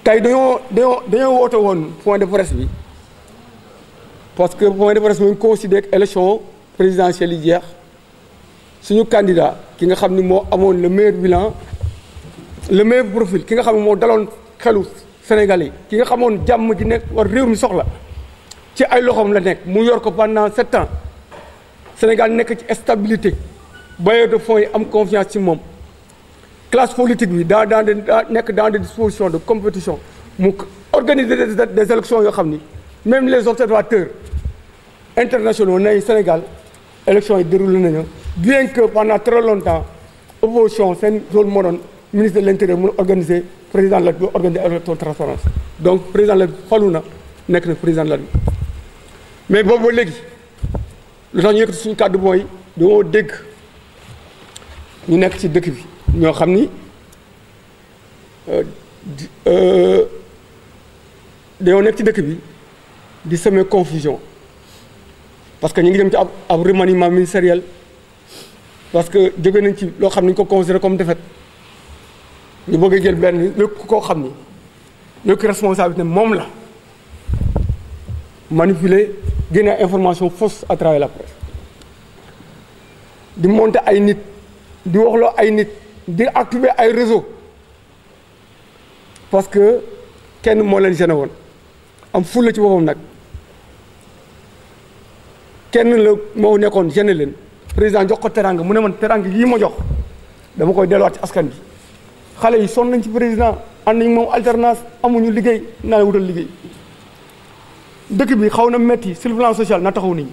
tey dañoo woote woon point de presse bi parce que point de presse bi ñu considéré que élection présidentielle yi jeex suñu candidat ki nga xam ni moo amoon le meilleur bilan le meilleur profil ki nga xam ne moo daloon xelu Sénégalais ki nga xamoon jàmm ji nekk war réew mi soxla ci ay loxoom la nekk mu yor ko pendant 7 ans Sénégal nekk ci stabilité bailleurs de fonds yi am confiance ci moom classe politique bi nekk dans des dispositions de compétition mu organiser des élections yoo xam ni même les observateurs internationaux nay Sénégal élections yi déroulé nañu bien que pendant très longtemps opposition seen rôle moo doon ministre de l'intérieur mun organiser président la organiser élection transparence donc président la falu na nekk na président la mais boobu ba léegi lu tax ñu yëkkati suñu kàddu mooy dañoo dégg ñu nekk ci dëkk bi ñoo xam ni dañoo nekk ci dëkk bi di semer confusion parce que ñu ngi dem ci ab remaniement ministériel parce que jóge nañ ci loo xam ni ñu ko considéré comme défaite ñu bëgg a jël benn lépp koo xam ni lépp responsabilité moom la manipuler génne information fausse à travers la presse di monter ay nit di waxloo ay nit di activer ay réseau parce que kenn moo leen gêné woon am fulla ci boppam nag kenn la moo nekkoon gêné leen président jox ko teranga mu ne man teranga yii ma jox dama koy delluwaat ci askan bi xale yi sonn nañ ci président ànd nañ moom alternance amuñu liggéey naa wutal liggéey dëkk bi xaw na metti sur le plan social na taxaw nit ñi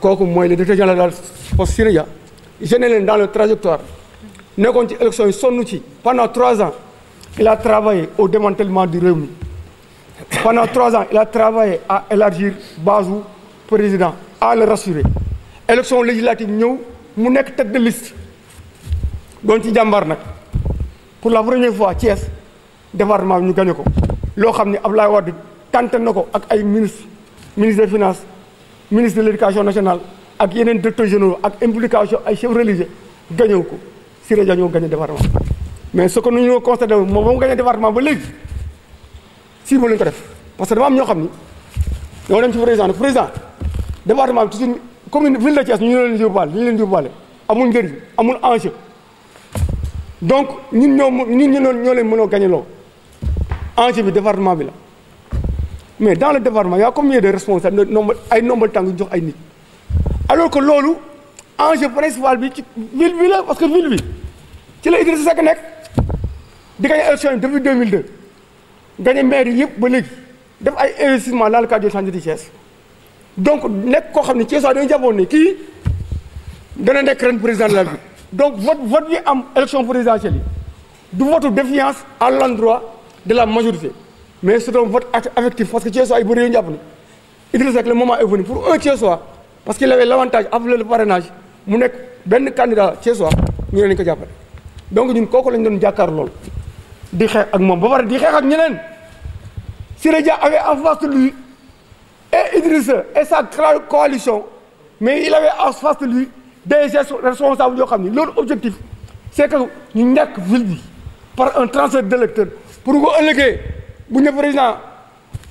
kooku mooy le directeur général poste Siré Dia gêné leen dans le trajectoire nekkoon ci élection yi sonn ci pendant 3 ans il a travaillé au démantèlement du Rewmi pendant 3 ans il a travaillé à élargir base u président à le rassurer élection législative ñëw mu nekk tête de liste doon ci jàmbaar nag pour la première fois Thiès département bi ñu gagné ko loo xam ni Abdoulaye Wade tenté na ko ak ay ministre des finances ministre de l'éducation nationale ak yeneen directeurs généraux ak implication ay chefs religieux gagné ko Siré Dia ñoo gagné département mais ce que nous ñoo constaté moom ba mu gagné département ba léegi si ma lañu ko def parce que dama am ñoo xam ni ñoo dem ci président département bi toujours commune ville de Thiès ñu leen di yóbbaale amul njëriñ amul enjeu donc ñun ñoo leen mënoo gagné loo enjeu bi département bi la mais dans le département y a combien de responsables ay nombal tànk jox ay nit alors que loolu enjeu principal bi ci ville bi la parce que ville bi ci la Idrissa Seck nekk di gagné élection yi depuis 2002 gagné maire yi yëpp ba léegi def ay investissement dans le cadre du chantier de Thiès donc nekk koo xam ne Thiès dañu jàppoon ne kii dana nekk ren président de la République donc vote bi am élection présidentielle yi du vote défiance à l'endroit de la majorité mais c'est un vote affectif parce que Thiessois ay bëri yu jàpp ni Idrissa Seck le moment est venu pour un Thiessois parce qu'il avait l'avantage après le parrainage mu nekk benn candidat Thiessois ñu ne lañu ko jàppale donc ñun kooku lañ doon jàkkaar lool di xeex ak moom ba pare di xeex ak ñeneen Siré Dia avait en face de lui et Idrissa et sa coalition mais il avait en face de lui des responsables yoo xam ni leur objectif c'est que ñu ñàkk ville bi par un transfert d'électeurs pour ko ëllëgee bu ñu président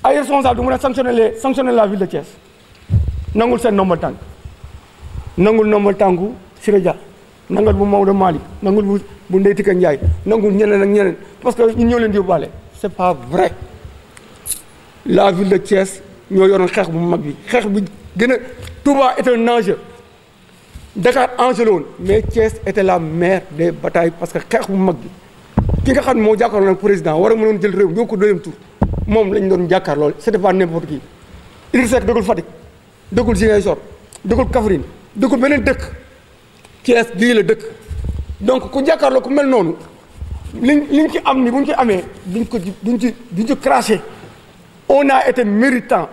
ay responsable du mën a sanctionner la ville de Thiès nangul seen nombal tànk nangul nombal tànku Siré Dia nangul bu Maodo Malick nangul bu Ndeye Tické Ndiaye nangul ñeneen ak ñeneen parce que ñun ñoo leen di yóbbaale c'est pas vrai la ville de Thiès ñoo yoroon xeex bu mag bi xeex bi gën a Touba est un enjeu Dakar enjeu la woon mais Thiès était la mère des batailles parce que xeex bu mag bi ki nga xam ne moo jàkkaarloo nag président war a mënoon jël réew ñoo ko deuxième tour moom lañ doon jàkkaarloo c'était pas n'importe qui Idrissa Seck dëggul Fatick dëggul Ziguinchor dëggul Kaffrine dëggul beneen dëkk Thiès gii la dëkk donc ku jàkkaarloo ku mel noonu liñ ci am ni bu ñu ci amee duñ ci craché on a été méritant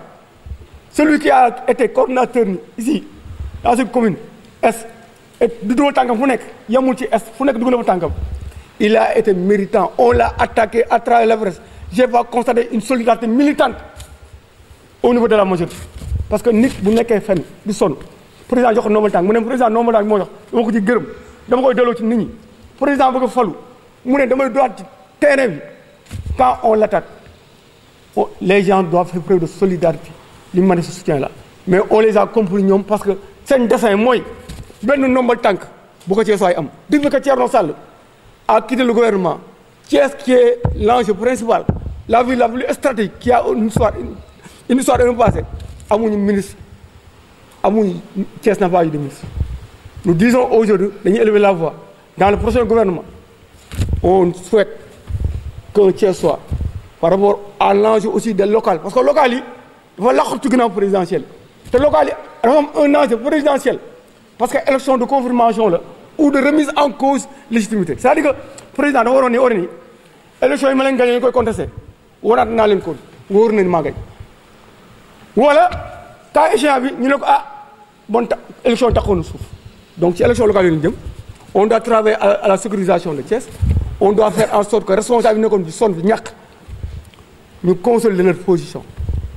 celui qui a été coordinateur ici dans cette commune est du dugal tànkam fu nekk yamul ci est fu nekk dugal fa tànkam il a été méritant on l'a attaqué à travers la presse j'ai pas constaté une solidarité militante au niveau de la majorité parce que nit bu nekkee fenn di sonn président jox ko normal tànk mu ne président normal tànk moo jox dama ko ci gërëm dama koy delloo ci nit ñi président bëgg a falu mu ne damay dowaat ci terrain bi quand on l'attaque, les gens doivent faire preuve de solidarité. Ils manquent ce soutien-là. Mais on les a compris parce que c'est un dessin, moi, ben nombre de tank, beaucoup de choses am. Depuis que Thierno Sall a quitté le gouvernement, Thiès qui est l'enjeu principal, la ville la plus stratégique qui a une histoire de passé, à mon ministre, à mon Thiès n'a pas eu de ministre. Nous disons aujourd'hui, nous élever la voix. Dans le prochain gouvernement, on souhaite qu'un Thiès soit par rapport à l'enjeu aussi des local. Parce que le local, il va l'être présidentiel. Le local, il a un enjeu présidentiel. Parce que l'élection de confirmation là, ou de remise en cause légitimité. C'est-à-dire que le président de l'élection, l'élection il m'a gagné, il contesté. On a gagné code. On a gagné. Voilà, quand l'élection nous avons bon élection takonu souf. Donc l'élection locale on doit travailler à la sécurisation de Thiès. On doit faire en sorte que les responsables ne nous consolider leur position.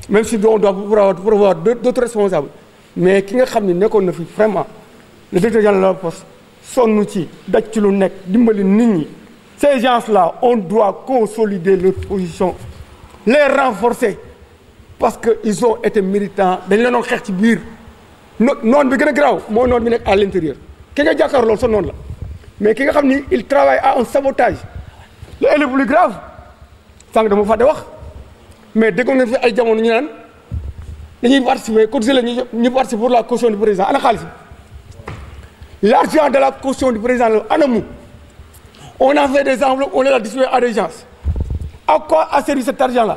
Même si on doit pouvoir d'autres responsables. Mais qui ne vraiment le directeur général de la poste, son outil, ces gens-là, on doit consolider leur position, les renforcer. Parce qu'ils ont été militants. Non, non, à l'intérieur. Mais il travaille à un sabotage. Le plus grave, c'est que mais dès qu'on a fait des gens qui participent pour la caution du président. L'argent de la caution du président, on a fait des enveloppes, on l'a distribué à des gens. À quoi a servi cet argent-là?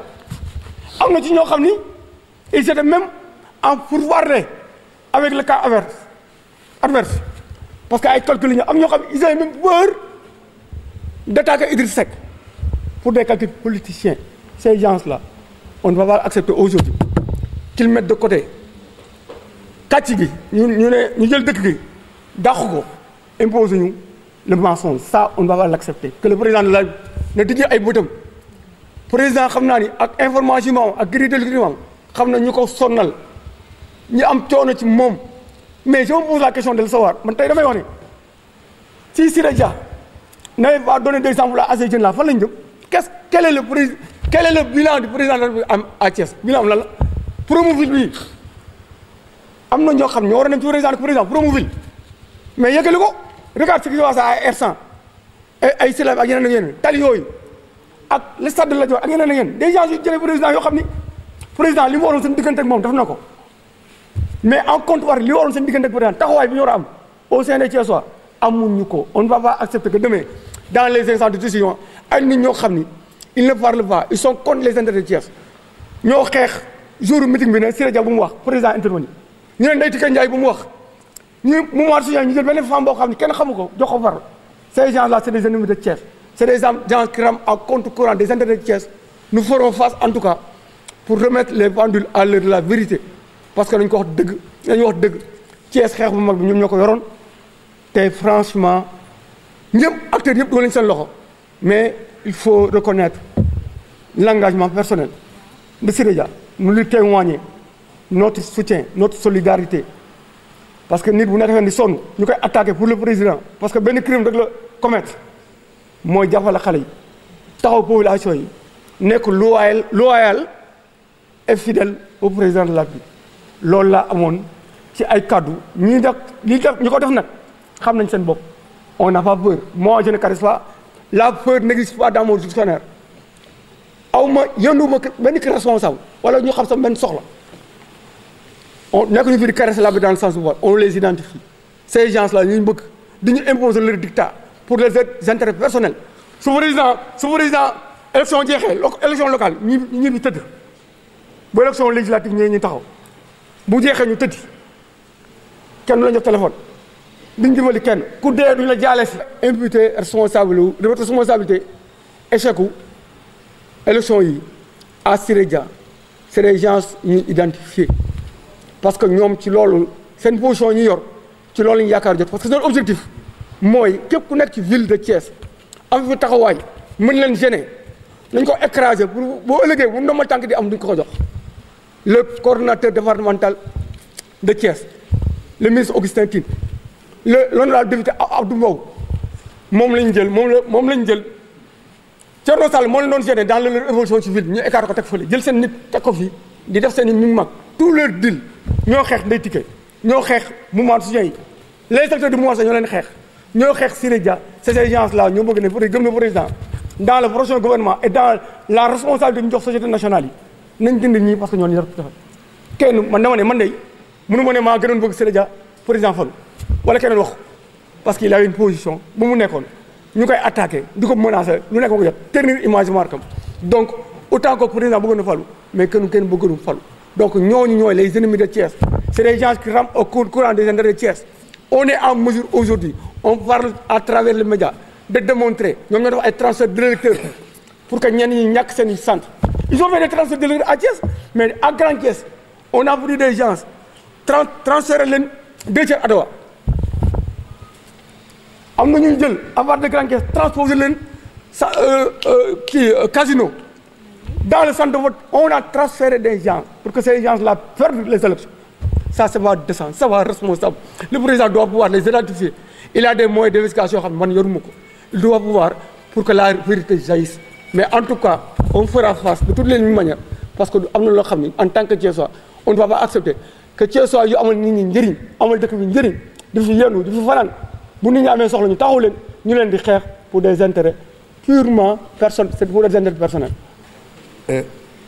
Ils étaient même en pourvoir avec le cas adverse. Parce qu'avec calculs, ils avaient même peur d'attaquer Idriss Seck pour des calculs politiciens. Ces gens-là, on ne va pas accepter aujourd'hui qu'ils mettent de côté. Katigi, nous imposons le mensonge. Ça, on ne va pas l'accepter. Que le président de la ne dit pas le président, avec information, avec grille de l'agrément, nous sommes sonnal. Nous sommes en mom. Mais je me pose la question de le savoir. Si Sirédia n'avait pas donné des exemples à ces jeunes-là, quel est le bilan du président de la République à Thiès? Bilan là, promouvoir lui. Amna ñoo xam ñoo wara dem ci président promouvoir. Mais yëkël ko regarde ce qui se passe à R100. Ay Silem ak yeneen tali yoy ak le stade de la Dior ak yeneen des gens yu jëlé président yo xamni président li mu waroon seen digënté ak mom def nako. Mais en contrepartie li waroon seen digënté ak président taxaway bi ñu wara am au sein des Thiessois amuñu ko. On ne va pas accepter que demain dans les instants de décision ay nit ñoo xamni ils ne parlent pas, ils sont contre les intérêts de Thiès. Nous avons jour meeting bi Siré Dia bu mu wax président intervenu. Ñu ne Ndeye Tické Ndiaye bu mu wax. Ñu Momar Sy ñu jël benn femme boo xam ne kenn xamu ko jox ko far. Ces gens-là c'est des ennemis de Thiès. C'est des gens qui rament à contre-courant des intérêts de Thiès. Nous ferons face en tout cas pour remettre les pendules à l'heure de la vérité. Parce que nous avons wax dëgg Thiès xeex bu mag bi ñoom ñoo ko yoroon te franchement ñëpp acteurs yëpp dugal nañ seen loxo. Mais il faut reconnaître l'engagement personnel de Siré Dia. Nous lui témoignons notre soutien, notre solidarité. Parce que nous avons dit nous avons attaqué pour le président. Parce que ben crime de le commettre. Moi, je vais faire la population n'est que loyal et fidèle au président de la République. Lola amon ci ay cadeau ñi def li def ñiko def nak xam nañ sen bop. On n'a pas peur. Moi je ne caresse pas. La peur n'existe pas dans mon dictionnaire. Auma yanduma ben responsable wala ñu xam sa ben soxla. On nekk ñu fi di caresser la dans le sens où on les identifie. Ces gens-là ñu bëgg di ñu imposer leur dictat pour les intérêts personnels. Su président élection jeexee élection locale ñi bi tëdd. Bu élection législative ñi taxaw. Bu jeexee ñu tëddi. Kenn du la jox téléphone. Duñ dimbali kenn ku dee duñ la jaale si. Imputé responsable de votre responsabilité échec ou élection yi à Siré Dia c'est des gens ñu identifiés parce que ñoom ci loolu seen position ñu yor ci loolu ñu yaakaar jot parce que seen objectif mooy képp ku nekk ci ville de Thiès am fi taxawaay mën leen gêner nañ ko écraser pour boo ëllëgee bu ndomal tànk di am duñ ko jox. Le coordonnateur départemental de Thiès le ministre Augustin Tine l'honorable député Abdou Mbow moom lañ jël moom lañ jël Thierno Sall moo leen doon gérer dans leur évolution civile ñu écart ko teg fële jël seen nit teg ko fii di def seen i mi mag tout leur deal ñoo xeex day ticket ñoo xeex mouvement de soutien yi les acteurs du mouvement ñoo leen xeex ñoo xeex Siré Dia ces gens là ñoo bëgg ne gëm na président dans le prochain gouvernement et dans la responsabilité ñu jox société nationale yi nañ dindi ñii parce que ñoo ñu def kenn man dama ne man de mënu ma ne maa gënoon bëgg Siré Dia président Fallou wala keneen wax parce qu'il avait une position bu mu nekkoon ñu koy attaqué di ko menacé lu nekk ko jot ternir image markam donc autant que président bëggoon na Fallou mais kenn bëggoon Fallou donc ñooñu ñooy les ennemis de Thiès c'est des gens qui rampent au courant des intérêts de Thiès on est en mesure aujourd'hui on parle à travers les médias de démontrer ñoom ñoo def ay transfert d'électeurs pour que ñenn ñi ñàkk seen i centre ils ont fait des transferts d'électeurs à Thiès mais à Grand Thiès on a voulu des gens transférer leen 2 tiers Adowa am na ñu jël à part de Grand Thiès transposer leen sa casino dans le centre de vote on a transféré des gens pour que ces gens-là perdent les élections ça c'est pas décent ça va responsable le président doit pouvoir les identifier il a des moyens d'investigation yoo xam ne man yoruma ko il doit pouvoir pour que la vérité jaillisse mais en tout cas on fera face de toutes les manières parce que am na loo xam ni en tant que Thiessois on ne va pas accepter que Thiessois yu amal nit ñi njëriñ amal dëkk bi njëriñ di fi yendu di fi fanaan bu nit ñi amee soxla ñu taxaw leen ñu leen di xeex pour des intérêts purement personnels c'est pour des intérêts personnels.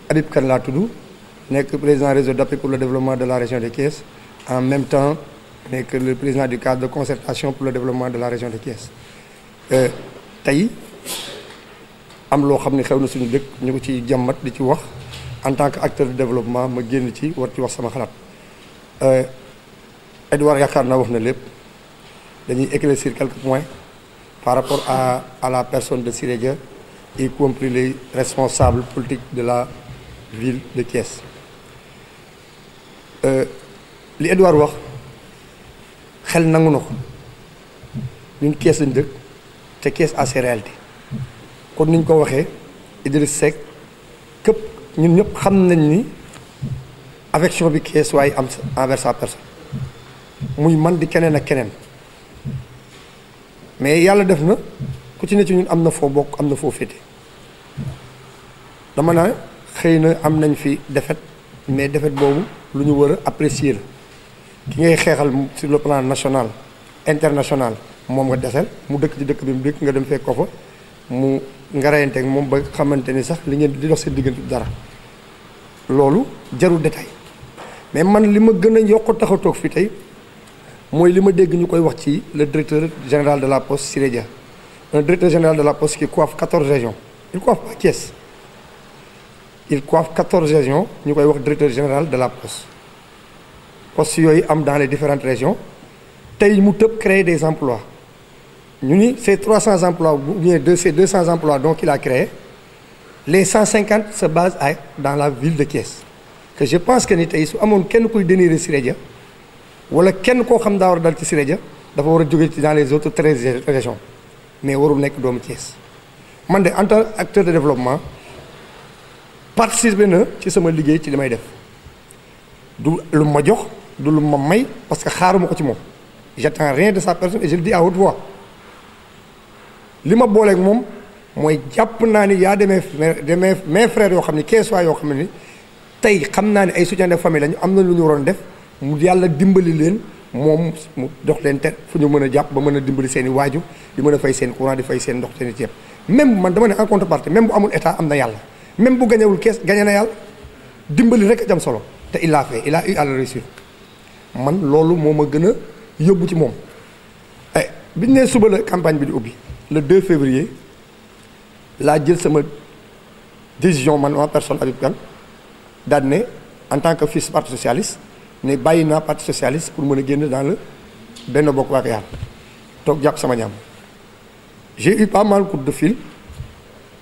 Habib Kane laa tudd nekk président réseau d'appui pour le développement de la région de Thiès en même temps nekk le président du cadre de concertation pour le développement de la région de Thiès tey am loo xam ne xew na suñu dëkk ñu ko ci jàmmat di ci wax en tant que acteur de développement ma génn ci war ci wax sama xalaat Edouard yaakaar naa wax na lépp dañuy éclaircir quelques points par rapport à la personne de Siré Dia y compris les responsables politiques de la ville de Thiès li Edouard wax xel nangu na ko ñun Thiès lañ dëkk te Thiès a ses réalités kon niñ ko waxee Idriss Seck képp ñun ñëpp xam nañ ni affection bi Thiès waaye am envers sa personne muy man di keneen ak keneen mais yàlla def na ku ci ne ci ñun am na foo bokk am na foo féete dama naa xëy na am nañ fi défaite mais défaite boobu lu ñu war a apprécier la ki ngay xeexal sur le plan national international moom nga desel mu dëkk ci dëkk bi mu dëkk nga dem fekk ko fa mu nga reyanteeg moom ba xamante ni sax li ngeen di dox seen diggante dara loolu jarul détail mais man li ma gën a yokk tax a toog fii tey mooy li ma dégg ñu koy wax ci le directeur général de la poste Siré Dia un directeur général de la poste qui coiffe 14 régions il coiffe pas Thiès il coiffe 14 régions ñu koy wax directeur général de la poste poste yooyu am dans les différentes régions tey mu tëb créer des emplois ñu ni ces 300 emplois ou bien ces 200 emplois donc il a créé les 150 se basent dans la ville de Thiès que je pense que ni tey su amoon kenn kuy dénigrer Siré Dia wala kenn koo xam daa war a dal ci Siré Dia dafa war a jóge ci dans les autres 13 régions mais warul nekk doomu Thiès man de en tant qu'acteur de développement participer na ci sama liggéey ci li may def du lu ma jox du lu ma may parce que xaaruma ko ci moom j'attends rien de sa personne et je le dis à haute voix li ma booleeg moom mooy jàpp naa ni yaa demee mes frères yoo xam ne Thiessois yoo xam ne ni tey xam naa ne ay soutien de famille lañu am na lu ñu waroon def mu yàlla dimbali leen moom mu dox leen te fu ñu mën a jàpp ba mën a dimbali seen i waaju di mën a fay seen courant di fay seen ndox seen i ceeb même man dama ne en contrepartie même bu amul état am na yàlla même bu gañewul kees gañe na yàlla dimbali rek a jam solo te il l'a fait il a eu à le réussir man loolu moo ma gën a yóbbu ci moom bi ñu nee suba la campagne bi di ubbi le 2 février laa jël sama décision man ma personne Habib Kane daal ne en tant que fils parti socialiste ne bàyyi naa parti socialiste pour mën a génn dans le Benno Bokk Yaakaar toog jàpp sama ñaam j'ai eu pas mal de coups de fil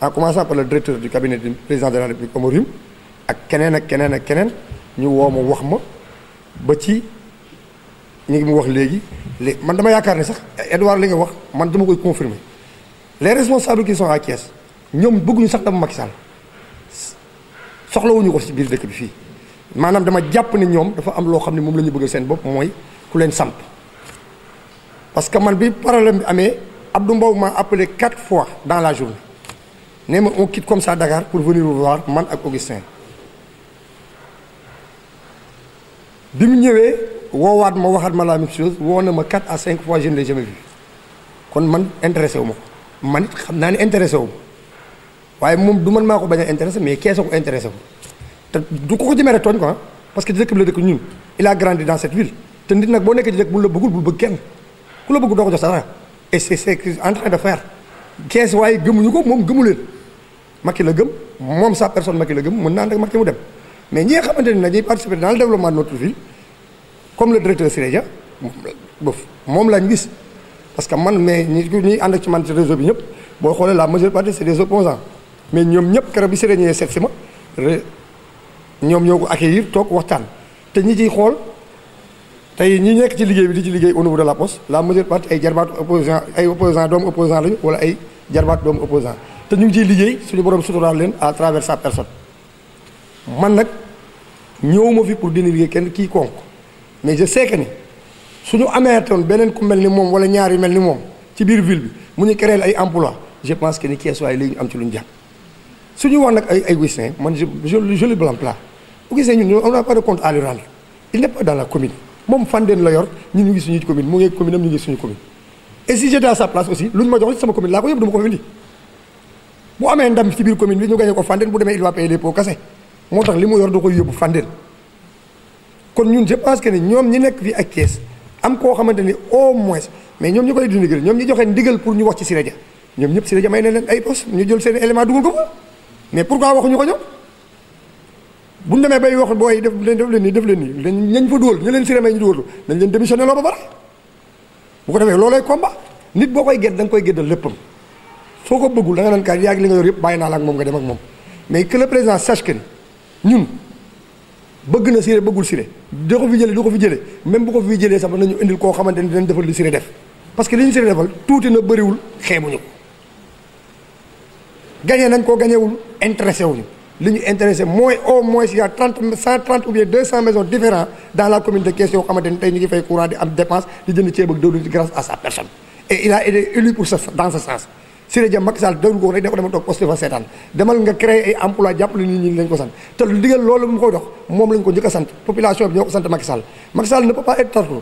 en commençant par le directeur du cabinet du président de la République Oumar Youm ak keneen ak keneen ak keneen ñu woo ma wax ma ba ci ñu ngi mu wax léegi man dama yaakaar ne sax Edouard li nga wax man dama koy confirmer les responsables qui sont à Thiès ñoom bëgguñu sax dama Macky Sall soxlawuñu ko ci biir dëkk bi fii maanaam dama jàpp ne ñoom dafa am loo xam ne moom la ñu bëgg seen bopp mooy ku leen samp parce que man bi problème bi amee Abdou Mbow m'a appelé 4 fois dans la journée nee ma on quitte comme ça Dakar pour venir vous voir man ak Augustin bi mu ñëwee woowaat ma waxaat ma la même chose woo na ma 4 à 5 fois je ne l'ai jamais vu kon man intéressé wu ma ko man it xam naa ne intéressé wu ma waaye moom du man maa ko bañ a intéressé mais keesa ko intéressé wu te du ko jëmee rek tooñ quoi parce que dëkk bi la dëkk ñun il a grandi dans cette ville te nit nag boo nekkee ci dëkk bu la bëggul bul bëgg kenn ku la bëgg doo ko jox dara et c'est en train de faire kees waaye gëmuñu ko moom gëmu leen Macky la gëm moom sa personne Macky la gëm mën naa ànd ak Macky mu dem mais ñi nga xamante ne nag ñuy participer dans le développement de notre ville comme le directeur Siré Dia moom lañ gis parce que man mais ñi ànd ak ci man ci réseau bi ñëpp boo xoolee la majeure partie c'est des opposants mais ñoom ñëpp keroog bi Siré ñëwee seet si ma ñoom ñoo ko accueillir toog waxtaan te ñi ciy xool tey ñi nekk ci liggéey bi di ci liggéey au niveau de la poste la majeure partie ay jarbaatu opposant ay opposant doomu opposant lañu wala ay jarbaatu doomu opposant te ñu ngi ciy liggéey suñu borom suturaal leen à travers sa personne man nag ñëwuma fi pour dénigrer kenn kii konk mais je sais que ni suñu ameetoon beneen ku mel ni moom wala ñaar yu mel ni moom ci biir ville bi mu ñu créer ay emploi je pense que ni Thiès waaye léegi ñu am ci lu ñu jàpp suñu wax nag ay Augustin man je le blâme pas Augustin ñun on n'a pas de compte à lui rendre il n'est pas dans la commune moom Fandène la yor ñun ñu ngi suñu commune mu ngi commune am ñu ngi suñu commune et si j'étais à sa place aussi lu ñu ma jox ci sama commune laa ko yëpp dama ko fi indi bu amee ndam ci biir commune bi ñu gagné ko Fandène bu demee il va payer les pots cassés moo tax li mu yor da koy yóbbu Fandène kon ñun je pense que ni ñoom ñi nekk fii ak Thiès am koo xamante ni au moins mais ñoom ñu koy dindigal ñoom ñi joxe ndigal pour ñu wax ci Siré Dia ñoom ñëpp Siré Dia may na leen ay poste ñu jël seen élément dugal ko fa mais pourquoi waxuñu ko ñoom bu ñu demee bay wax booy def leen nii ñañ fa dugal ñu leen Siré may ñu dugal nañ leen démissionné loo ba pare bu ko defee loolooy combat nit boo koy gedd da nga koy geddal léppam soo ko bëggul da nga naan kaay yaa ngi li nga yor yëpp bàyyi naa la ak moom nga dem ak moom mais que le président sache que ñun bëgg na Siré bëggul Siré da ko fi jëlee du ko fi jëlee même bu ko fi jëlee sax nañu indil koo xamante ni dinañ defal li Siré def parce que li ñu Siré defal tuuti na bëriwul xeebuñu ko gagné nañ ko gagnéwul intéressé wuñu li ñu intéressé mooy au moins il y a 130 ou bien 200 maisons différentes dans la commune de Thiès yoo xamante ni tey ñu ngi fay courant di am dépense di jënd ceeb ak diwlin grâce à sa personne et il a été élu pour ça dans ce sens Siré Dia Macky Sall déglu ko rek ne ko dama toog poste fa seetaan demal nga créer ay emploi jàppale nit ñi lañ ko sant te lu digal loolu mu koy dox moom lañ ko njëkk a sant population bi ñoo ko sant Macky Sall Macky Sall ne peut pas être partout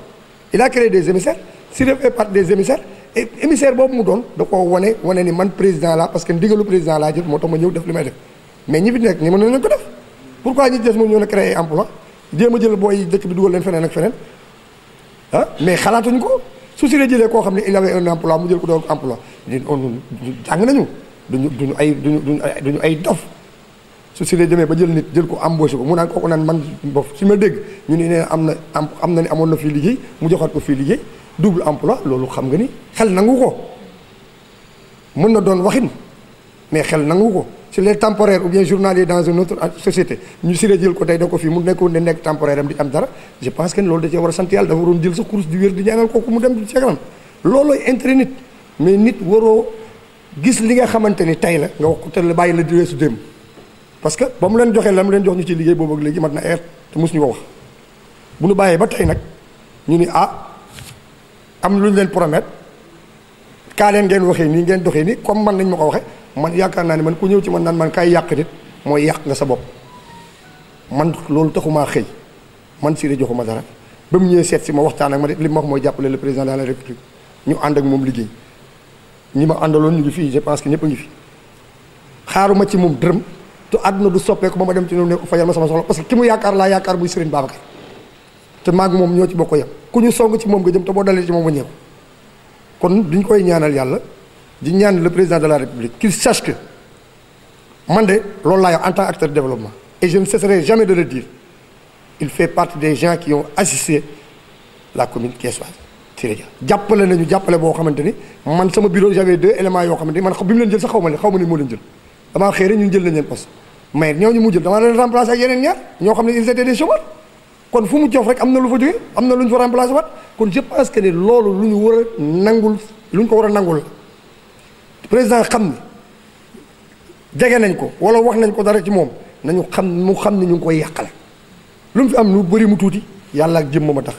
il a créé des émissaires Siré fait partie des émissaires et émissaire boobu mu doon da koo wane ni man président la parce que ndigalu président laa jël moo tax ma ñëw def li may def mais ñi fi nekk ñi mën nañ ko def pourquoi ñi des moom ñoo na créer ay emploi jéem a jël booy dëkk bi dugal leen feneen ak feneen ah mais xalaatuñ ko su Siré jëlee koo xam ne il avait un emploi mu jël ko doon emploi ñun jàng nañu duñu ay dof su Siré demee ba jël nit jël ko embauché ko mu naan kooku naan man bof su ma dégg ñu ne nee am na ni amoon na fii liggéey mu joxaat ko fii liggéey double emploi loolu xam nga ni xel nangu ko mën na doon waxin mais xel nangu ko sur les temporaires ou bien journaliers dans une autre société ñu Siré jël ko tey da ko fii mu nekkoon ne nekk temporaire am di am dara je pense que loolu da cee war a sant yàlla dafa waroon jël sa course di wér di ñaanal kooku mu dem ci kanam loolooy intérêt nit mais nit waroo gis li nga xamante ni tey la nga wax ko te la bàyyi la di weesu démb parce que ba mu leen joxee la mu leen jox ñu ci liggéey boobu ak léegi mat na te mosuñu ko wax bu ñu bàyyee ba tey nag ñu ni am lu ñu leen promettre kaa leen ngeen waxee nii ngeen doxee nii comme man nañ ma ko waxee man yaakaar naa ne man ku ñëw ci man naan man kaay yàq nit mooy yàq nga sa bopp man loolu taxumaa xëy man Siré joxuma dara ba mu ñëwee seet si ma waxtaan ak ma li ma wax mooy jàppale le président de la république ñu ànd ak moom liggéey ñi ma àndaloon ñu ngi fii je pense que ñëpp a ngi fi xaaruma ci moom dërëm te àdduna du soppeeku ba ma dem ci ñoom ne ko fajal ma sama soxla parce que ki mu yaakaar laa yaakaar muy Serigne Babacar te maag moom ñoo ci bokk yam ku ñu song ci moom nga jëm te boo dalee ci moom ba ñëw kon duñ koy ñaanal yàlla di ñaan le président de la république qu'il sache que man de loolu laa yor en tant qu'acteur de développement et je ne cesserai jamais de le dire il fait partie des gens qui ont assisté la commune thiessoise Siré Dia jàppale nañu jàppale boo xamante ni man sama bureau j'avais 2 éléments yoo xamante ni man bi mu leen jël sax xaw ma ni moo leen jël damaa xëy rek ñun jël nañ leen poste mais ñooñu mu jël damaa leen remplacer ak yeneen ñaar ñoo xam ne ils étaient des chômeurs kon fu mu jof rek am na lu fa jógee am na lu ñu fa remplacer waat kon je pense que ni loolu lu ñu war a nangul lu ñu ko war a nangul la président xam ni jege nañ ko wala wax nañ ko dara ci moom nañu xam mu xam ni ñu ngi koy yàqale lu mu fi am lu bëri mu tuuti yàlla ak jëmm ma tax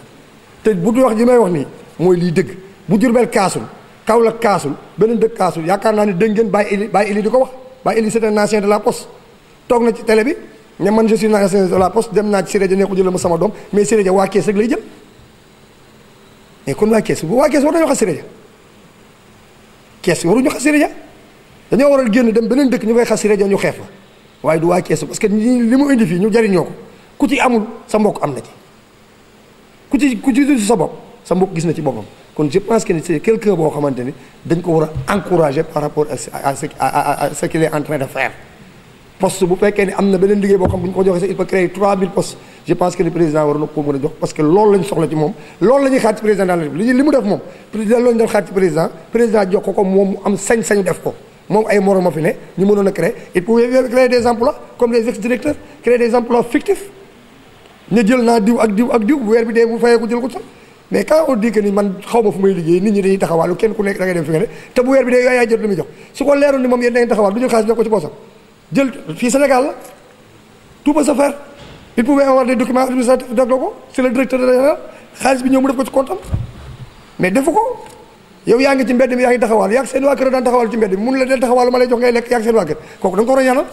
te bu du wax ji may wax nii mooy liy dëgg bu Jurbel kaasul Kaolack kaasul beneen dëkk kaasul yaakaar naa ne dégg ngeen bàyyi ili di ko wax Baye Ely c'est un ancien de la poste toog na ci télé bi ne man je suis un ancien de la poste dem naa ci Siré Dia ne ko jëlal ma sama doom mais Siré Dia waa Kees rek lay jël mais kon waa Kees war nañoo xas Siré Dia Kees waruñu xas Siré Dia dañoo war a génn dem beneen dëkk ñu koy xas Siré Dia ñu xeex fa waaye du waa Kees parce que li mu indi fii ñu jariñoo ko ku ci amul sa mbokk am na ci ku ci sa bopp sa mbokk gis na ci boppam kon je pense que c'est quelqu'un boo xamante ni dañ ko war a encourager par rapport à ce qu'il est en train de faire poste bu fekkee ni am na beneen liggéey boo xam bu ñu ko joxee sax il peut créer 3000 postes je pense que le président war na ko mën a jox parce que loolu lañ soxla ci moom loolu la ñuy xaar ci président de la République li mu def moom loolu lañ def xaar ci président jox ko moom mu am sañ-sañ def ko moom ay morom a fi ne ñu mënoon a créer il pouvait créer des emplois comme les ex-directeurs créer des emplois fictifs ñu jël naa diw ak diw ak diw bu weer bi dee bu fayee ko jël ko sax mais quand on dit que ni man xaw ma fu may liggéey nit ñi dañuy taxawaalu kenn ku nekk da ngay dem fi nga ne te bu weer bi dee yaay jot lu muy jox su ko leeroon ni moom yéen da ngeen taxawaal du jël xaalis jox ko ci poosam jël fii Sénégal la tout peut se faire il pouvait avoir des documents administratifs def ko c'est le directeur général xaalis bi ñëw mu def ko ci compte am mais defu ko yow yaa ngi ci mbedd mi yaa ngi taxawaal yaa ngi seen waa kër daan taxawal ci mbedd mi mun la del taxawaalu ma lay jox ngay lekk yaa ngi seen waa kër kooku da nga ko war a ñaanal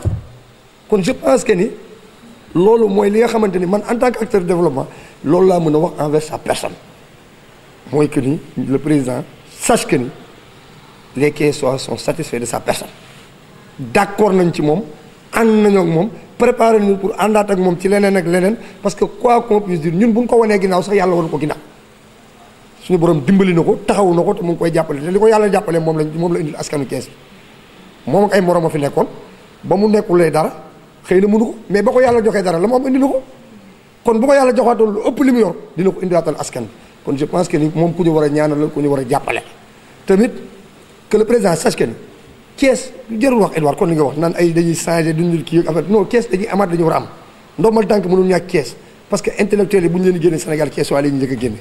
kon je pense que ni loolu mooy li nga xamante ni man en tant qu'acteur de développement loolu laa mën a wax envers sa personne mooy que ni le président sache que ni les Thiessois sont satisfaits de sa personne d'accord nañ ci moom ànd nañoo ak moom préparé nañu pour àndaat ak moom ci leneen ak leneen parce que quoi qu'on puisse dire ñun bu ñu ko wanee ginnaaw sax yàlla wan ko ginnaaw suñu borom dimbali na ko taxawu na ko te mu ngi koy jàppale te li ko yàlla jàppale moom la indil askanu Thiès moom ak ay morom a fi nekkoon ba mu nekkulee dara xëy na mënu ko mais ba ko yàlla joxee dara la mu am indi na ko kon bu ko yàlla joxaatoon lu ëpp li mu yor dina ko indiwaatal askan bi kon je pense que ni moom ku ñu war a ñaanal la ku ñu war a jàppale tamit que le président sache que ni Thiès jarul wax Edouard kon li nga wax naan ay dañuy changé duñu kii ak affaire non Thiès dañuy amaat dañu war a am ndombal tànk mënul ñàkk Thiès parce que intellectuels yi bu ñu leen génne Sénégal Thiès waa la ñu njëkk a génne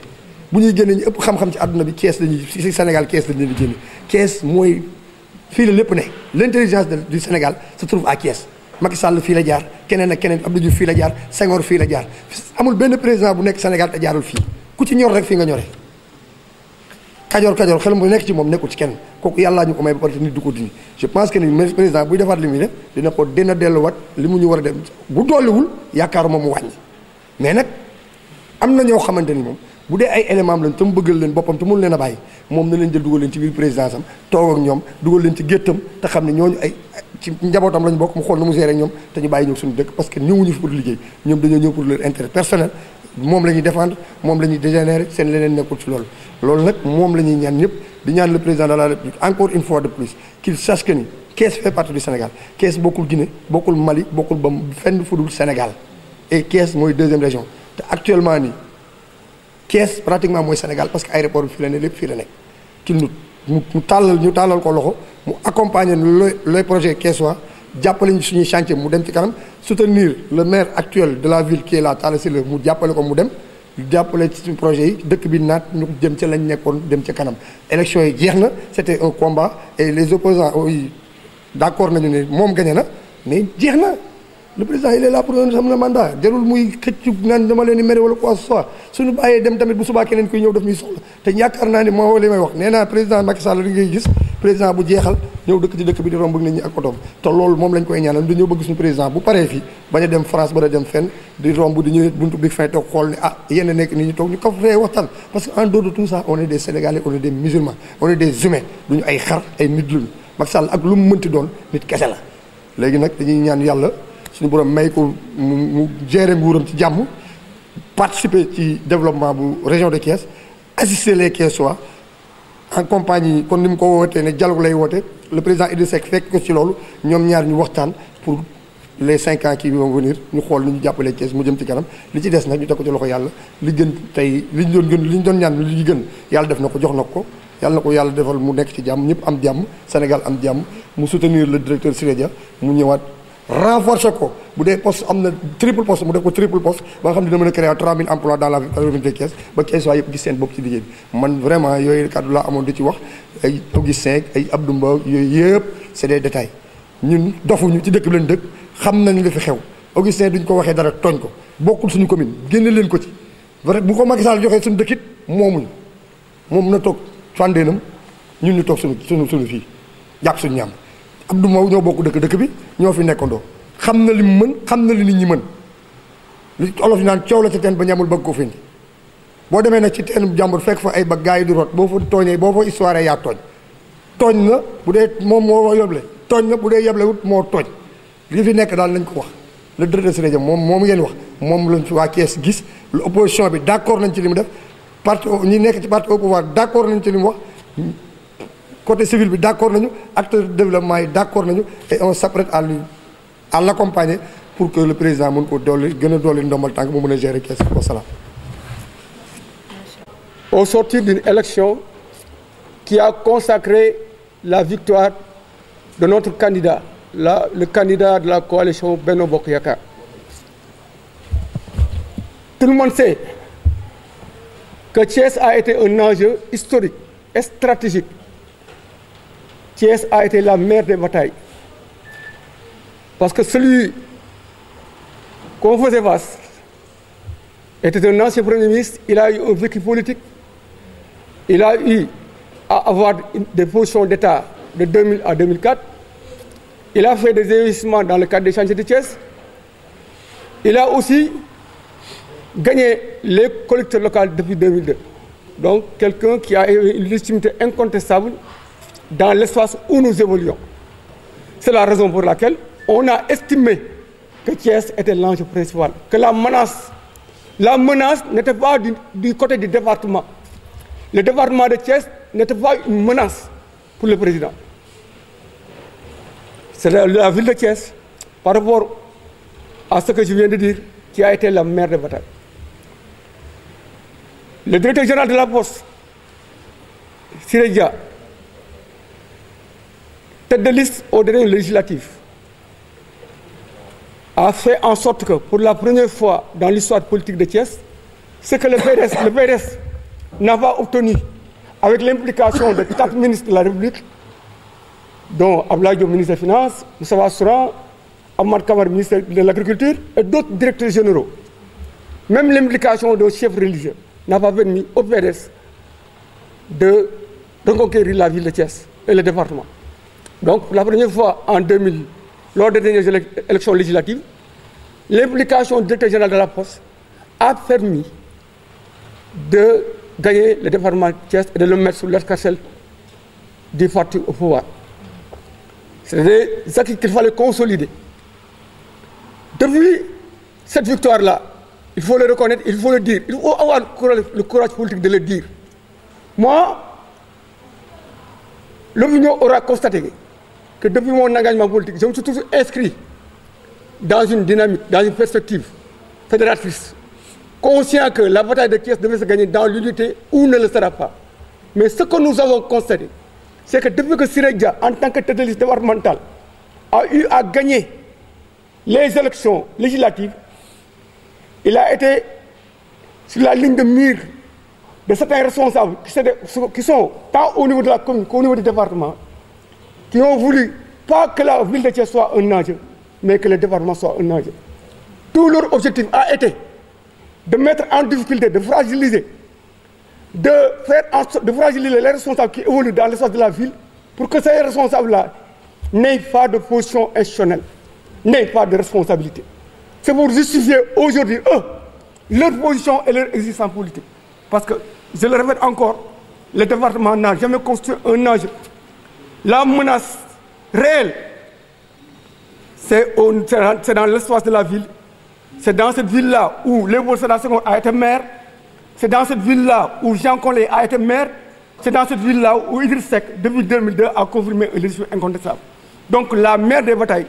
bu ñuy génne ñu ëpp xam-xam ci àdduna bi Thiès lañuy si Sénégal Thiès lañu leen di génne Thiès mooy fii la lépp ne l'intelligence du Sénégal se trouve à Thiès Macky Sall fii la jaar keneen ak keneen Abdou Diouf fii la jaar Senghor fii la jaar amul benn président bu nekk Sénégal te jaarul fii ku ci ñor rek fii nga ñore kajoor xelam bu nekk ci moom nekkul ci kenn kooku yàllaa ñu ko may ba pare te nit du ko dindi je pense que ni président buy defaat li muy def dina delluwaat li mu ñu war a dem bu dolliwul yaakaaruma mu wàññi mais nag am na ñoo xamante ni moom bu dee ay éléments lañ te mu bëggal leen boppam te mënu leen a bàyyi moom na leen jël dugal leen ci biir présidence am toog ak ñoom dugal leen ci géttam te xam ne ñooñu ay ci njabootam lañ bokk mu xool nu mu gérer ak ñoom te ñu bàyyi ñëw suñu dëkk parce que ñëwuñu fi pour liggéey ñoom dañoo ñëw pour leur intérêt personnel moom la ñuy défendre moom la ñuy dégénérer seen leneen nekkul ci loolu nag moom la ñuy ñaan ñëpp di ñaan le président de la République encore une fois de plus qu'il sache que ni Thiès fait partie du Sénégal Thiès bokkul Guinée bokkul Mali bokkul ba fenn fudul Sénégal et Thiès mooy deuxième région te actuellement nii Thiès pratiquement mooy Sénégal parce que aéroport bi fii la ne lépp fii la nekk qu'il ñu tàllal ko loxo mu accompagner les projets thiessois jàppale ñu suñuy chantier mu dem ci kanam soutenir le maire actuel de la ville qui est là Talla Sylla mu jàppale ko mu dem jàppale ci suñu projet yi dëkk bi naat ñu jëm ca lañ nekkoon dem ca kanam élection yi jeex na c'était un combat et les opposants oui d'accord nañu ne moom gagné na mais jeex na le président il est là pour un mandat jarul muy xëcc naan dama leen di mere wala quoi que ce soit suñu bàyyee dem tamit bu subaa keneen kuy ñëw daf ñuy soxla te yaakaar naa ni moo li may wax nee naa président Macky Sall li ngay gis président bu jeexal ñëw dëkk ci dëkk bi di romb nit ñi ak otoom te loolu moom lañ koy ñaanal dañoo bëgg suñu président bu paree fii bañ a dem France ba a dem fenn di romb di ñëw buntu bi fin toog xool ne yenn nekk nit ñi toog ñu ko fee waxtaan parce que en dehors de tout ça on est des Sénégalais on est des musulmans on est des humains duñu ay xar ay nit luñu Macky Sall ak lu mu mënti doon nit kese la léegi nag dañuy ñaan yàlla suñu borom may ko mu gérer nguuram ci jàmm participer ci développement bu région de Thiès assister les Thiessois en compagnie kon ni mu ko wootee ne dialogue lay woote le président Idrissa Seck fekk ko ci loolu ñoom ñaar ñu waxtaan pour les 5 ans qui vont venir ñu xool ni ñu jàppalee Thiès mu jëm ci kanam li ci des nag ñu teg ko ci loxo yàlla li gën tey li ñu doon ñaan li gën yàlla def na ko jox na ko yàlla na ko yàlla defal mu nekk ci jàmm ñëpp am jàmm Sénégal am jàmm mu soutenir le directeur Siré Dia mu ñëwaat renforcer ko bu dee poste am na triple poste mu def ko triple poste ba nga xam ne dina mën a créer 3000 emplois dans la ville de Thiès ba Thiès waa yëpp gis seen bopp ci liggéey bi man vraiment yooyu kàddu laa amoon di ci wax ay Augustin ay Abdou Mbow yooyu yëpp c'est des détails ñun dofuñu ci dëkk bi leen dëkk xam nañ li fi xew Augustin duñ ko waxee dara tooñ ko bokkul suñu commune génne leen ko ci vrai bu ko Macky Sall joxee suñu dëkkit moomuñu moom na toog fàndeenam ñun ñu toog suñu fii jàpp suñu ñaam Abdou Mbow ñoo bokk dëkk bi ñoo fi nekkandoo xam na li mu mën xam na li nit ñi mën li olof yi naan coow la ca teen ba ñamul bëgg ko fi indi boo demee nag ci teenu jàmbur fekk fa ay ba gaa yi di rot boo fa tooñee boo fa histoire yaa tooñ na bu dee moom moo yoble tooñ na bu dee yeblewut moo tooñ li fi nekk daal nañ ko wax le directeur Siré Dia moom ngeen wax moom lañ fi waa Thiès gis lu opposition bi d'accord nañ ci li mu def parti ñi nekk ci parti au pouvoir d'accord nañ ci li mu wax côté civil bi d'accord nañu acteurs de développement yi d'accord nañu et on s'apprête à l'accompagner pour que le président mën ko dolli gën a dolli ndombal tànk mu mën a gérer Thiès wa salaam. Au sortir d'une élection qui a consacré la victoire de notre candidat, le candidat de la coalition Benno Bokk Yakaar. Tout le monde sait que Thiès a été un enjeu historique et stratégique. Thiès a été la mère des batailles. Parce que celui qu'on faisait face était un ancien Premier ministre, il a eu un vécu politique, il a eu à avoir des positions d'État de 2000 à 2004, il a fait des investissements dans le cadre des chantiers de Thiès, il a aussi gagné les collectivités locales depuis 2002. Donc quelqu'un qui a une légitimité incontestable dans l'espace où nous évoluons. C'est la raison pour laquelle on a estimé que Thiès était l'enjeu principal, que la menace n'était pas du côté du département. Le département de Thiès n'était pas une menace pour le président. C'est la ville de Thiès, par rapport à ce que je viens de dire, qui a été la mère de bataille. Le directeur général de la Poste, Siré Dia, tête de liste aux dernières législatives, a fait en sorte que, pour la première fois dans l'histoire politique de Thiès, ce que le PDS n'a pas obtenu avec l'implication de 4 ministres de la République, dont Abdoulaye Diop, ministre des Finances, Moussa Souran, Ahmad Kamar, ministre de l'Agriculture, et d'autres directeurs généraux. Même l'implication de chefs religieux n'a pas permis au PDS de reconquérir la ville de Thiès et le département. Donc, pour la première fois en 2000, lors des dernières élections législatives, l'implication du directeur général de la Poste a permis de gagner le département de Thiès et de le mettre sous l'escarcelle du parti au pouvoir. C'est des acquis qu'il fallait consolider. Depuis cette victoire-là, il faut le reconnaître, il faut le dire, il faut avoir le courage politique de le dire. Moi, l'opinion aura constaté que depuis mon engagement politique, je me suis toujours inscrit dans une dynamique, dans une perspective fédératrice, conscient que la bataille de Thiès devait se gagner dans l'unité ou ne le sera pas. Mais ce que nous avons constaté, c'est que depuis que Siré Dia, en tant que tête de liste départementale, a eu à gagner les élections législatives, il a été sur la ligne de mire de certains responsables qui sont tant au niveau de la commune qu'au niveau du département, qui ont voulu pas que la ville de Thiès soit un enjeu, mais que le département soit un enjeu. Tout leur objectif a été de mettre en difficulté, de fragiliser, de fragiliser les responsables qui évoluent dans l'espace de la ville pour que ces responsables-là n'aient pas de position institutionnelle, n'aient pas de responsabilité. C'est pour justifier aujourd'hui, leur position et leur existence politique. Parce que, je le répète encore, le département n'a jamais constitué un enjeu. La menace réelle, c'est dans l'espace de la ville. C'est dans cette ville-là où Léopold Sédar Senghor a été maire. C'est dans cette ville-là où Jean Collin a été maire. C'est dans cette ville-là où Idriss Seck, depuis 2002, a confirmé un leadership incontestable. Donc la mère des batailles,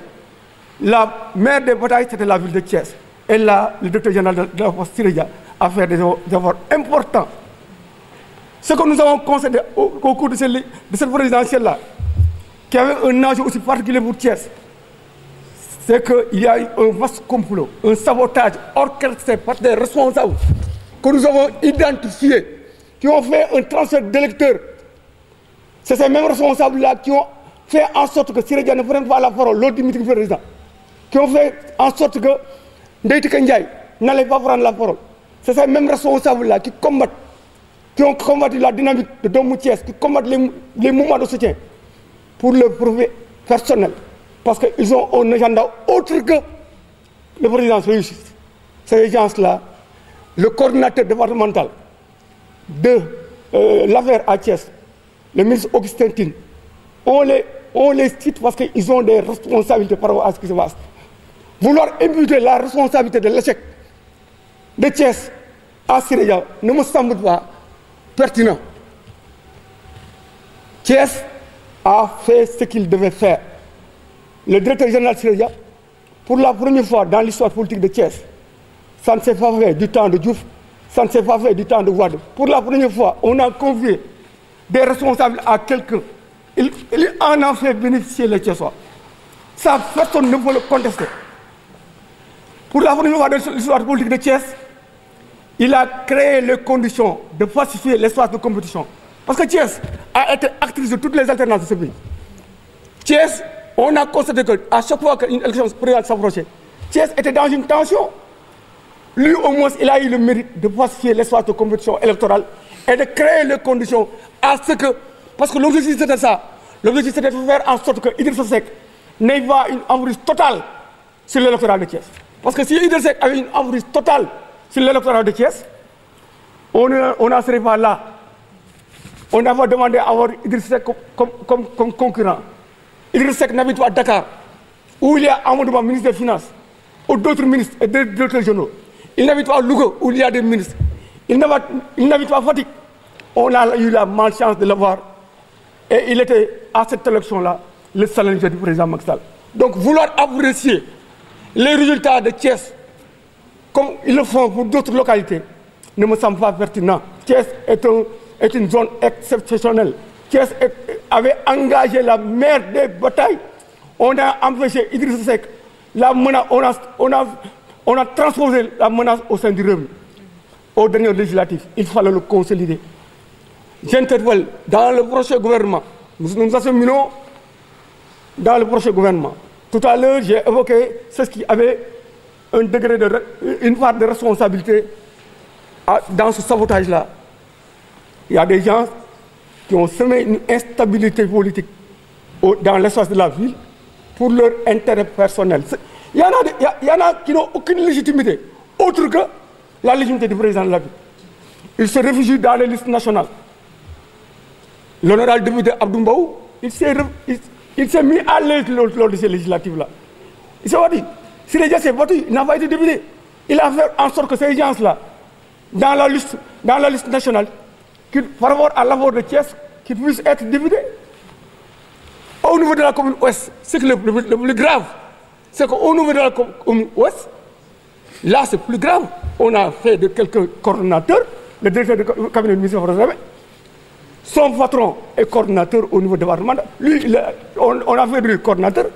c'était la ville de Thiès. Et là, le directeur général de la Poste, Siré Dia, a fait des efforts importants. Ce que nous avons constaté au cours de cette présidentielle-là, qui avait un enjeu aussi particulier pour Thiès, c'est qu'il y a eu un vaste complot, un sabotage orchestré par des responsables que nous avons identifiés, qui ont fait un transfert d'électeurs. C'est ces mêmes responsables-là qui ont fait en sorte que Siré Dia ne prenne pas la parole lors du meeting président, qui ont fait en sorte que Ndeye Tické Ndiaye n'allait pas prendre la parole. C'est ces mêmes responsables-là qui ont combattu la dynamique de Doomu Thiès, qui combattent les mouvements de soutien pour leur prouver personnel, parce qu'ils ont un agenda autre que le président réussite. Ces gens-là, le coordinateur départemental de l'affaire à Thiès, le ministre Augustin Tine, on les cite parce qu'ils ont des responsabilités par rapport à ce qui se passe. Vouloir imputer la responsabilité de l'échec de Thiès à Siré Dia ne me semble pas pertinent. Thiès a fait ce qu'il devait faire. Le directeur général Siré Dia, pour la première fois dans l'histoire politique de Thiès, ça ne s'est pas fait du temps de Diouf, ça ne s'est pas fait du temps de Wade. Pour la première fois, on a confié des responsables à quelqu'un. Il en a fait bénéficier les Thiessois. Ça, personne ne peut le contester. Pour la première fois dans l'histoire politique de Thiès, il a créé les conditions de pacifier l'espace de compétition. Parce que Thiès a été actrice de toutes les alternances de ce pays. Thiès, on a constaté qu'à chaque fois qu'une élection présidentielle s'approchait, Thiès était dans une tension. Lui, au moins, il a eu le mérite de pacifier l'espace de compétition électorale et de créer les conditions à ce que... Parce que l'objectif c'était ça. L'objectif c'était de faire en sorte que Idrissa Seck n'ait pas une emprise totale sur l'électorat de Thiès. Parce que si Idrissa Seck avait une emprise totale sur l'électorat de Thiès, on n'en serait pas là. On avait demandé à avoir Idrissa Seck comme concurrent. Idrissa Seck n'habite pas à Dakar, où il y a Amadou Ba, ministre des Finances, ou d'autres ministres et d'autres journaux. Il n'habite pas à Louga, où il y a des ministres. Il n'habite pas à Fatick. On a eu la malchance de l'avoir. Et il était, à cette élection-là, le challenger du président Macky Sall. Donc, vouloir apprécier les résultats de Thiès, comme ils le font pour d'autres localités, ne me semble pas pertinent. Thiès est une zone exceptionnelle. Thiès avait engagé la mère des batailles. On a empêché Idrissa Seck. On a transposé la menace au sein du Rewmi. Au dernier législatif, il fallait le consolider. J'interpelle dans le prochain gouvernement. Nous acheminons dans le prochain gouvernement. Tout à l'heure, j'ai évoqué ce qui avait une part de responsabilité dans ce sabotage-là. Il y a des gens qui ont semé une instabilité politique dans l'espace de la ville pour leur intérêt personnel. Il y en a qui n'ont aucune légitimité, autre que la légitimité du président de la ville. Ils se réfugient dans les listes nationales. L'honorable député Abdou Mbow, il s'est mis à l'aise lors de ces législatives-là. Il s'est dit, si les gens s'est battu, il n'a pas été député. Il a fait en sorte que ces gens-là, dans la liste nationale, par rapport à l'apport de Thiès, qu'ils puissent être députés. Au niveau de la commune ouest, c'est que le plus grave, c'est qu'au niveau de la commune ouest, là c'est plus grave. On a fait de quelques coordonnateurs, le directeur du cabinet du ministre François. Son patron est coordinateur au niveau départemental. Lui, on a fait lui coordinateur,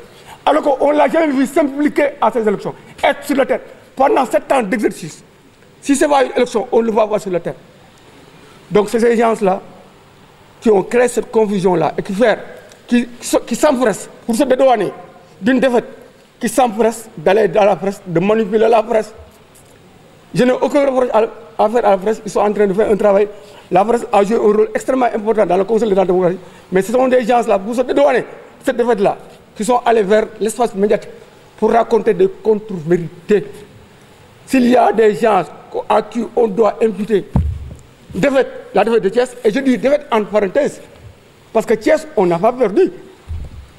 alors qu'on ne l'a jamais vu s'impliquer à ces élections. Être sur le terrain pendant 7 ans d'exercice. Si ce n'est pas une élection, on ne le voit pas sur le terrain. Donc c'est ces gens-là qui ont créé cette confusion-là et qui s'empressent pour se dédouaner d'une défaite, qui s'empressent d'aller dans la presse, de manipuler la presse. Je n'ai aucun reproche à faire à la presse. Ils sont en train de faire un travail. La presse a joué un rôle extrêmement important dans le Conseil de la démocratie. Mais ce sont des gens-là, pour se dédouaner cette défaite-là, qui sont allés vers l'espace médiatique pour raconter des contre-vérités. S'il y a des gens à qui on doit imputer la défaite de Thiès, et je dis défaite en parenthèse, parce que Thiès, on n'a pas perdu.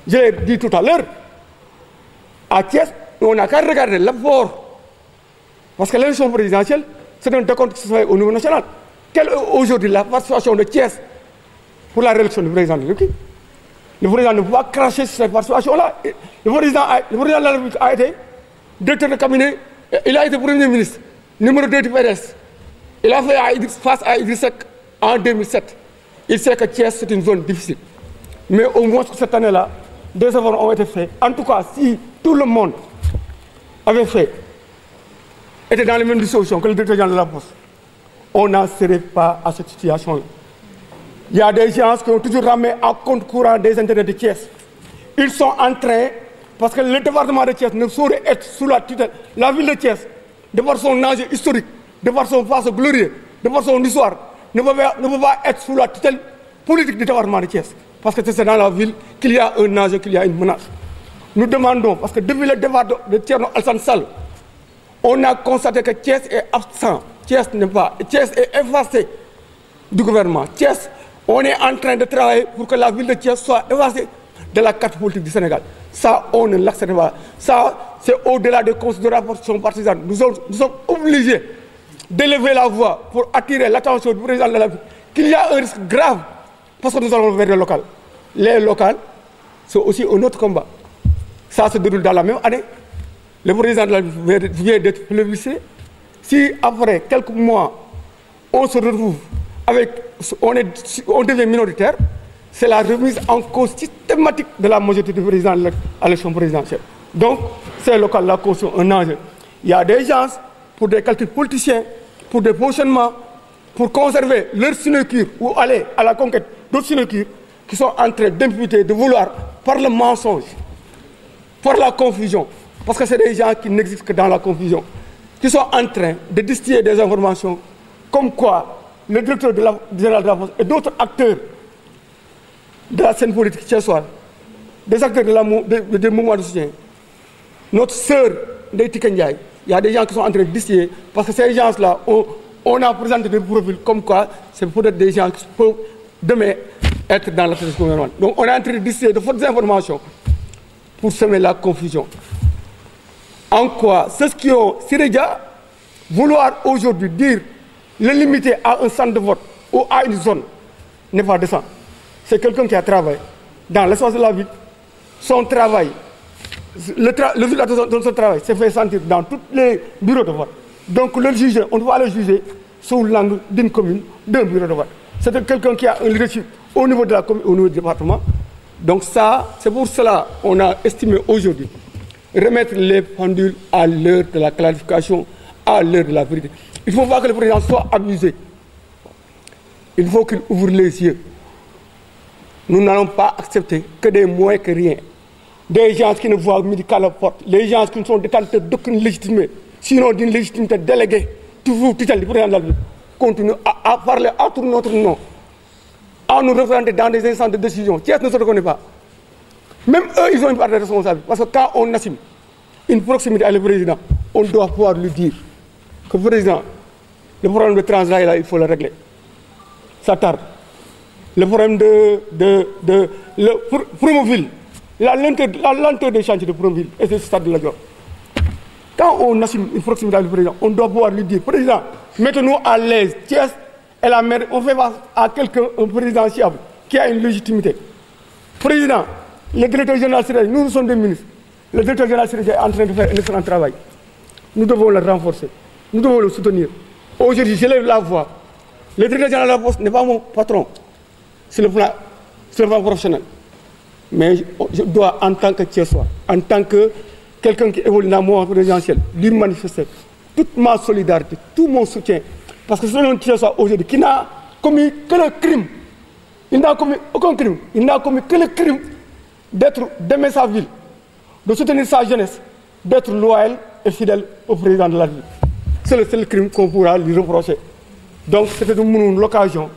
Je l'ai dit tout à l'heure, à Thiès, on n'a qu'à regarder l'apport. Parce que l'élection présidentielle, c'est un décompte qui se fait au niveau national. Quelle est aujourd'hui la participation de Thiès pour la réélection du président de la République? Le président ne peut pas cracher sur cette participation-là. Le président de la République a été directeur de cabinet, il a été premier ministre, numéro 2 du PDS. Il a fait face à Idrissa Seck en 2007. Il sait que Thiès, c'est une zone difficile. Mais au moins, cette année-là, des efforts ont été faits. En tout cas, si tout le monde était dans les mêmes dispositions que le directeur général de la Poste, on n'en serait pas à cette situation-là. Il y a des gens qui ont toujours ramené à compte courant des intérêts de Thiès. Ils sont en train, parce que le département de Thiès ne saurait être sous la tutelle. La ville de Thiès, de par son enjeu historique, de par son passé glorieux, de par son histoire, ne peut pas être sous la tutelle politique du département de Thiès. parce que c'est dans la ville qu'il y a un enjeu, qu'il y a une menace. Nous demandons, parce que depuis le départ de Thierno Alassane Sall, on a constaté que Thiès est absent, Thiès est effacé du gouvernement. Thiès, on est en train de travailler pour que la ville de Thiès soit effacée de la carte politique du Sénégal. Ça, on ne l'accepte pas. Ça, c'est au-delà des considérations partisanes. Nous sommes obligés d'élever la voix pour attirer l'attention du président de la République qu'il y a un risque grave parce que nous allons vers les locales. Les locales, c'est aussi un autre combat. Ça se déroule dans la même année. Le président de la République vient d'être plébiscité. Si après quelques mois, on se retrouve avec, on devient minoritaire, c'est la remise en cause systématique de la majorité du président à l'élection présidentielle. Donc, ces locales-là constituent un enjeu. Il y a des gens, pour des calculs politiciens, pour des positionnements, pour conserver leur sinecure ou aller à la conquête d'autres sinecures, qui sont en train d'imputer, de vouloir, par le mensonge, par la confusion, parce que c'est des gens qui n'existent que dans la confusion, qui sont en train de distiller des informations comme quoi le directeur général de la Poste et d'autres acteurs de la scène politique thiessoise, des acteurs des mouvements de soutien, notre sœur Ndeye Tické Ndiaye, il y a des gens qui sont en train de distiller, parce que ces gens-là, on a présenté des profils comme quoi c'est peut-être des gens qui peuvent demain être dans la tête gouvernementale. Donc on est en train de distiller de fausses informations pour semer la confusion. En quoi ceux qui ont Sirédia, vouloir aujourd'hui dire le limiter à un centre de vote ou à une zone n'est pas décent. C'est quelqu'un qui a travaillé dans l'espace de la ville. Son travail, le résultat de son travail s'est fait sentir dans tous les bureaux de vote. Donc le juger, on doit le juger sous l'angle d'une commune, d'un bureau de vote. C'est quelqu'un qui a un leadership au niveau de la commune, au niveau du département. Donc ça, c'est pour cela qu'on a estimé aujourd'hui remettre les pendules à l'heure de la clarification, à l'heure de la vérité. Il ne faut pas que le président soit abusé. Il faut qu'il ouvre les yeux. Nous n'allons pas accepter que des moins que rien. Des gens qui ne voient midi qu'à la porte, les gens qui ne sont détenteurs d'aucune légitimité, sinon d'une légitimité déléguée, toujours titre du président de la République, continuent à parler à tout notre nom, à nous représenter dans des instances de décision. Thiès ne se reconnaît pas. Même eux, ils ont une part de responsabilité. Parce que quand on assume une proximité avec le président, on doit pouvoir lui dire que le président, le problème de transit là, il faut le régler. Ça tarde. Le problème Promoville, la lenteur des chantiers de Promoville et ce stade de la Dior. Quand on assume une proximité avec le président, on doit pouvoir lui dire, président, mettez-nous à l'aise. Thiès et la maire, on fait face à quelqu'un, un présidentiable, qui a une légitimité. Président, le directeur général Siré, nous sommes des ministres. Le directeur général Siré est en train de faire un excellent travail. Nous devons le renforcer. Nous devons le soutenir. Aujourd'hui, je lève la voix. Le directeur général de la Poste n'est pas mon patron. C'est le plan professionnel. Mais je dois, en tant que Thiessois, en tant que quelqu'un qui évolue dans le mouvement présidentiel, lui manifester toute ma solidarité, tout mon soutien. Parce que c'est un Thiessois aujourd'hui qui n'a commis que le crime. Il n'a commis aucun crime. Il n'a commis que le crime d'aimer sa ville, de soutenir sa jeunesse, d'être loyal et fidèle au président de la République. C'est le seul crime qu'on pourra lui reprocher. Donc c'était l'occasion